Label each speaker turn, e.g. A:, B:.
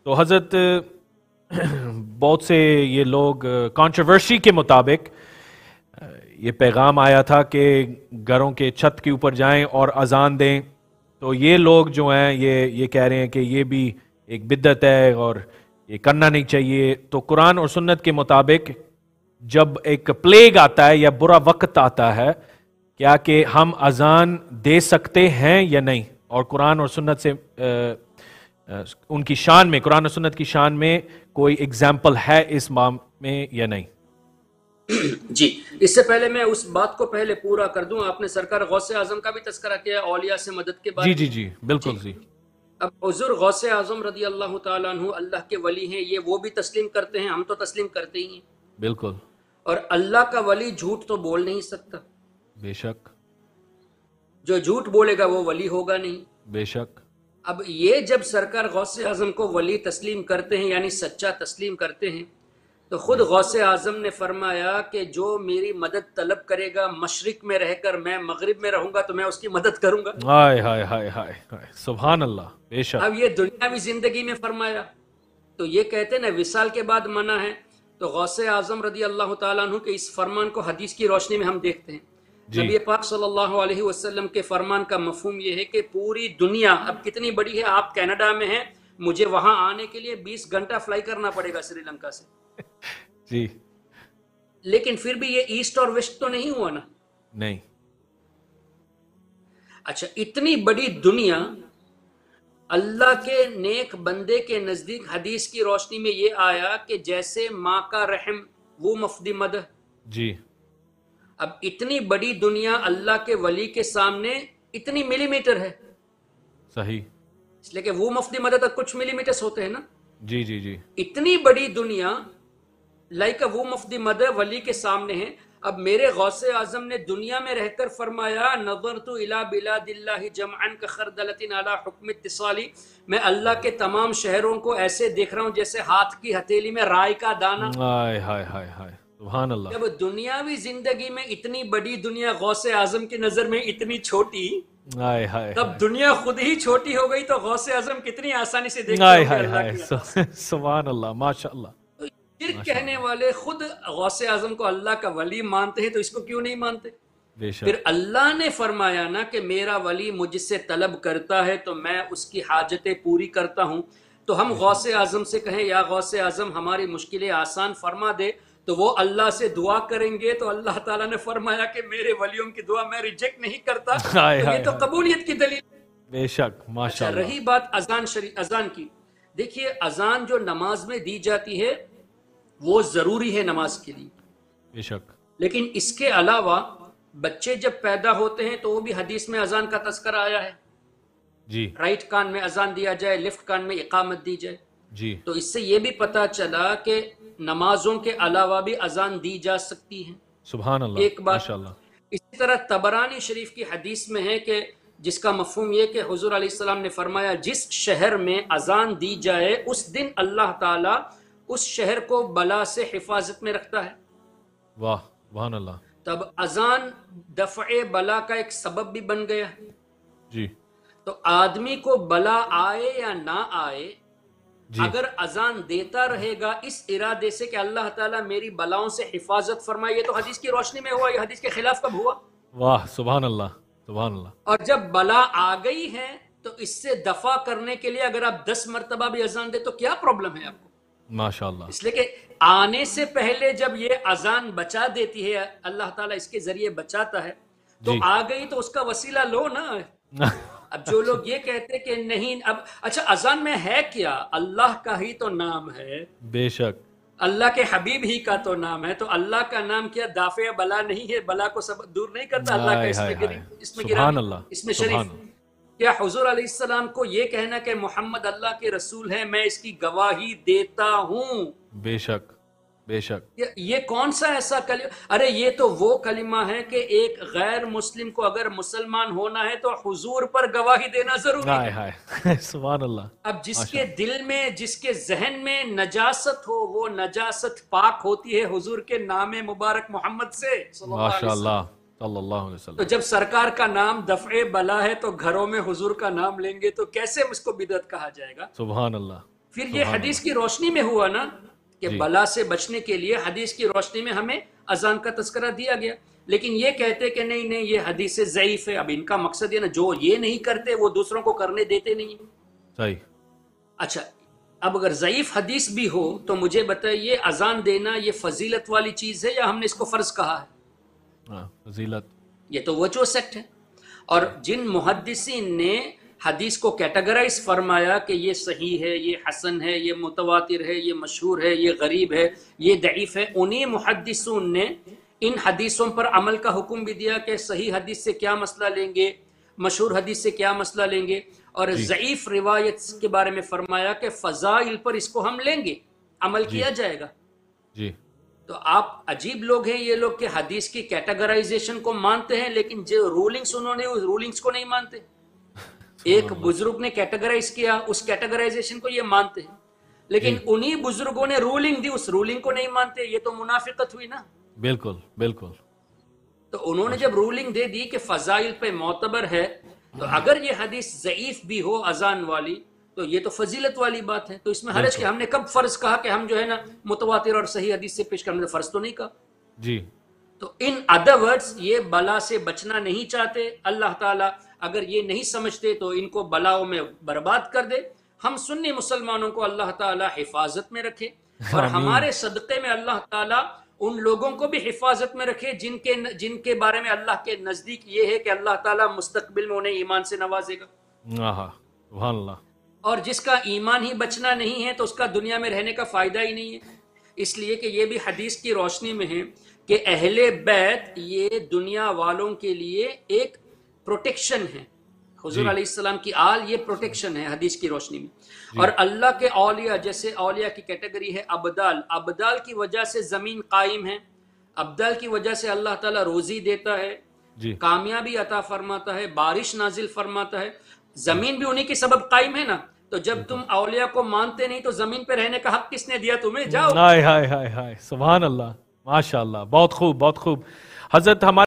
A: تو حضرت بہت سے یہ لوگ کنٹروورسی کے مطابق یہ پیغام آیا تھا کہ گھروں کے چھت کے اوپر جائیں اور اذان دیں، تو یہ لوگ جو ہیں یہ کہہ رہے ہیں کہ یہ بھی ایک بدعت ہے اور یہ کرنا نہیں چاہیے۔ تو قرآن اور سنت کے مطابق جب ایک پلیگ آتا ہے یا برا وقت آتا ہے، کیا کہ ہم اذان دے سکتے ہیں یا نہیں؟ اور قرآن اور سنت سے ان کی شان میں، قرآن اور سنت کی شان میں کوئی اگزامپل ہے اس معاملے میں یا نہیں؟
B: جی، اس سے پہلے میں اس بات کو پہلے پورا کر دوں۔ آپ نے سرکار غوث اعظم کا بھی تذکرہ کیا اولیاء سے مدد کے بارے میں۔
A: جی بالکل جی۔
B: اب حضور غوث اعظم رضی اللہ تعالیٰ عنہ اللہ کے ولی ہیں، یہ وہ بھی تسلیم کرتے ہیں، ہم تو تسلیم کرتے ہی ہیں۔
A: بالکل۔
B: اور اللہ کا ولی جھوٹ تو بول نہیں سکتا،
A: بے شک۔
B: جو جھوٹ بولے گا وہ ولی ہوگا نہیں۔
A: بے شک۔
B: اب یہ جب سرکار غوث اعظم کو ولی تسلیم کرتے ہیں، یعنی سچا تسلیم کرتے ہیں، تو خود غوث اعظم نے فرمایا کہ جو میری مدد طلب کرے گا مشرق میں رہ کر، میں مغرب میں رہوں گا تو میں اس کی مدد کروں گا۔
A: ہائے ہائے ہائے ہائے ہائے، سبحان اللہ، بے شک۔
B: اب یہ دنیاوی زندگی میں فرمایا، تو یہ کہتے ہیں نا وصال کے بعد منع ہے، تو غوث اعظم رضی اللہ تعالیٰ عنہ کے اس فرمان کو حدیث کی روشنی میں ہم دیکھتے ہیں۔ نبی پاک صلی اللہ علیہ وسلم کے فرمان کا مفہوم یہ ہے کہ پوری دنیا اب کتنی بڑی ہے، آپ کینیڈا میں ہیں، مجھے وہاں آنے کے لیے 20 گھنٹہ فلائی کرنا پڑے گا سری لنکا سے،
A: جی،
B: لیکن پھر بھی یہ ایسٹ اور ویسٹ تو نہیں ہوا نا؟
A: نہیں۔
B: اچھا، اتنی بڑی دنیا اللہ کے نیک بندے کے نزدیک حدیث کی روشنی میں یہ آیا کہ جیسے ماں کا رحم وہ مفدی مدح۔
A: جی،
B: اب اتنی بڑی دنیا اللہ کے ولی کے سامنے اتنی ملی میٹر ہے،
A: صحیح۔
B: اس لیے کہ وہ مفدی مدد تک کچھ ملی میٹرز ہوتے ہیں نا۔
A: جی جی جی،
B: اتنی بڑی دنیا لائک وہ مفدی مدد ولی کے سامنے ہے۔ اب میرے غوث اعظم نے دنیا میں رہ کر فرمایا نظرت الی بلاد اللہ جمعا کخردلۃ علی حکم اتصالی، میں اللہ کے تمام شہروں کو ایسے دیکھ رہا ہوں جیسے ہاتھ کی ہتھیلی میں رائی کا دانہ۔
A: ہائے ہائے ہائے ہائے، سبحان اللہ۔
B: جب دنیاوی زندگی میں اتنی بڑی دنیا غوث اعظم کی نظر میں اتنی چھوٹی،
A: ہائے ہائے،
B: تب دنیا خود ہی چھوٹی ہو گئی تو غوث اعظم کتنی آسانی سے دیکھتے
A: ہائے
B: ہوں گے
A: ہائے
B: اللہ
A: ہائے،
B: کی۔
A: سبحان اللہ، ماشاء اللہ۔
B: تو شرک کہنے والے خود غوث اعظم کو اللہ کا ولی مانتے ہیں، تو اس کو کیوں نہیں مانتے؟
A: بے شک۔
B: پھر اللہ نے فرمایا نا کہ میرا ولی مجھ سے طلب کرتا ہے تو میں اس کی حاجتیں پوری کرتا ہوں۔ تو ہم غوث اعظم سے کہیں یا غوث اعظم ہماری مشکلیں آسان فرما دے، تو وہ اللہ سے دعا کریں گے، تو اللہ تعالیٰ نے فرمایا کہ میرے ولیوں کی دعا میں ریجیکٹ نہیں کرتا۔ تو یہ تو قبولیت کی دلیل۔
A: بے شک، ماشاء اللہ۔
B: رہی بات اذان کی، دیکھیے اذان جو نماز میں دی جاتی ہے وہ ضروری ہے نماز کے لیے،
A: بے شک۔
B: لیکن اس کے علاوہ بچے جب پیدا ہوتے ہیں تو وہ بھی حدیث میں اذان کا تذکرہ آیا ہے،
A: جی
B: رائٹ کان میں اذان دیا جائے، لیفٹ کان میں اقامت دی جائے۔
A: جی،
B: تو اس سے یہ بھی پتا چلا کہ نمازوں کے علاوہ بھی اذان دی جا سکتی ہے۔
A: سبحان اللہ،
B: ایک بات
A: ماشاء اللہ۔
B: اسی طرح طبرانی شریف کی حدیث میں ہے کہ جس کا مفہوم یہ کہ حضور علیہ السلام نے فرمایا جس شہر میں اذان دی جائے اس دن اللہ تعالیٰ اس شہر کو بلا سے حفاظت میں رکھتا ہے۔
A: واہ، سبحان اللہ۔
B: تب اذان دفع بلا کا ایک سبب بھی بن گیا۔
A: جی
B: تو آدمی کو بلا آئے یا نہ آئے، اگر اذان دیتا رہے گا اس ارادے سے کہ اللہ تعالیٰ میری بلاؤں سے حفاظت فرمائے، یہ تو حدیث کی روشنی میں ہوا، یہ حدیث کے خلاف کب ہوا؟
A: واہ، سبحان اللہ، سبحان اللہ۔
B: اور جب بلا آ گئی ہے تو اس سے دفع کرنے کے لیے اگر آپ 10 مرتبہ بھی اذان دے تو کیا پرابلم ہے آپ کو؟
A: ماشاء اللہ۔
B: اس لیے کہ آنے سے پہلے جب یہ اذان بچا دیتی ہے، اللہ تعالیٰ اس کے ذریعے بچاتا ہے، تو آ گئی تو اس کا وسیلہ لو نا۔ اب جو لوگ یہ کہتے کہ نہیں، اب اچھا اذان میں ہے کیا؟ اللہ کا ہی تو نام ہے،
A: بے شک،
B: اللہ کے حبیب ہی کا تو نام ہے، تو اللہ کا نام کیا دافع بلا نہیں ہے؟ بلا کو سب دور نہیں کرتا اللہ کا اس میں
A: سبحان اللہ،
B: اس میں شریف۔ کیا حضور علیہ السلام کو یہ کہنا کہ محمد اللہ کے رسول ہے، میں اس کی گواہی دیتا ہوں؟
A: بے شک، بے شک۔
B: یہ کون سا ایسا کلمہ؟ ارے یہ تو وہ کلمہ ہے کہ ایک غیر مسلم کو اگر مسلمان ہونا ہے تو حضور پر گواہی دینا ضروری ہے۔
A: ہائے، سبحان اللہ۔
B: اب جس کے دل میں، جس کے ذہن میں نجاست ہو، وہ نجاست پاک ہوتی ہے حضور کے نام مبارک محمد سے
A: ماشاء اللہ، صلی اللہ علیہ وسلم۔
B: تو جب سرکار کا نام دفع بلا ہے تو گھروں میں حضور کا نام لیں گے تو کیسے اس کو بدعت کہا جائے گا؟
A: سبحان اللہ۔
B: پھر یہ حدیث کی روشنی میں ہوا نا کہ بلا سے بچنے کے لیے حدیث کی روشنی میں ہمیں اذان کا تذکرہ دیا گیا. لیکن یہ کہتے کہ نہیں نہیں یہ حدیث ضعیف ہے. اب ان کا مقصد یہ نا جو یہ نہیں کرتے وہ دوسروں کو کرنے دیتے نہیں.
A: صحیح.
B: اچھا اب اگر ضعیف حدیث بھی ہو تو مجھے بتائیے اذان دینا یہ فضیلت والی چیز ہے یا ہم نے اس کو فرض کہا ہے؟
A: فضیلت. یہ
B: تو وہ جو سیکٹ ہے. اور جن محدثین نے حدیث کو کیٹیگرائز فرمایا کہ یہ صحیح ہے، یہ حسن ہے، یہ متواتر ہے، یہ مشہور ہے، یہ غریب ہے، یہ ضعیف ہے، انہی محدثون نے ان حدیثوں پر عمل کا حکم بھی دیا کہ صحیح حدیث سے کیا مسئلہ لیں گے، مشہور حدیث سے کیا مسئلہ لیں گے، اور ضعیف روایت کے بارے میں فرمایا کہ فضائل پر اس کو ہم لیں گے، عمل کیا جائے گا.
A: جی
B: تو آپ عجیب لوگ ہیں یہ لوگ کہ حدیث کی کیٹیگرائزیشن کو مانتے ہیں لیکن جو رولنگز انہوں نے اس رولنگز کو نہیں مانتے. ایک بزرگ نے کیٹیگرائز کیا اس کیٹیگرائزیشن کو یہ مانتے ہیں، لیکن انہی بزرگوں نے رولنگ دی اس رولنگ کو نہیں مانتے. یہ تو منافقت ہوئی نا.
A: بالکل بالکل.
B: تو انہوں نے جب رولنگ دے دی کہ فضائل پہ معتبر ہے تو اگر یہ حدیث ضعیف بھی ہو اذان والی تو یہ تو فضیلت والی بات ہے. تو اس میں حرج کہ ہم نے کب فرض کہا کہ ہم جو ہے نا متواتر اور صحیح حدیث سے پیش کرنے فرض تو نہیں کہا.
A: جی
B: تو ان ادر ورڈز یہ بلا سے بچنا نہیں چاہتے. اللہ تعالیٰ اگر یہ نہیں سمجھتے تو ان کو بلاؤں میں برباد کر دے. ہم سنی مسلمانوں کو اللہ تعالیٰ حفاظت میں رکھے اور ہمارے صدقے میں اللہ تعالیٰ ان لوگوں کو بھی حفاظت میں رکھے جن کے بارے میں اللہ کے نزدیک یہ ہے کہ اللہ تعالیٰ مستقبل میں انہیں ایمان سے نوازے گا.
A: سبحان اللہ.
B: اور جس کا ایمان ہی بچنا نہیں ہے تو اس کا دنیا میں رہنے کا فائدہ ہی نہیں ہے. اس لیے کہ یہ بھی حدیث کی روشنی میں ہے کہ اہل بیت یہ دنیا والوں کے لیے ایک پروٹیکشن ہے. حضور علیہ السلام کی آل یہ پروٹیکشن ہے حدیث کی روشنی میں. اور اللہ کے اولیاء جیسے اولیاء کی کیٹیگری ہے ابدال. ابدال کی وجہ سے زمین قائم ہے. ابدال کی وجہ سے اللہ تعالیٰ روزی دیتا ہے، کامیابی عطا فرماتا ہے، بارش نازل فرماتا ہے. زمین بھی انہی کی سبب قائم ہے نا. تو جب تم اولیاء کو مانتے نہیں تو زمین پہ رہنے کا حق کس نے دیا تمہیں؟ جاؤ.
A: ہائے ہائے ہائے ہائے. سبحان اللہ. ماشاء اللہ. بہت خوب بہت خوب. حضرت ہمارے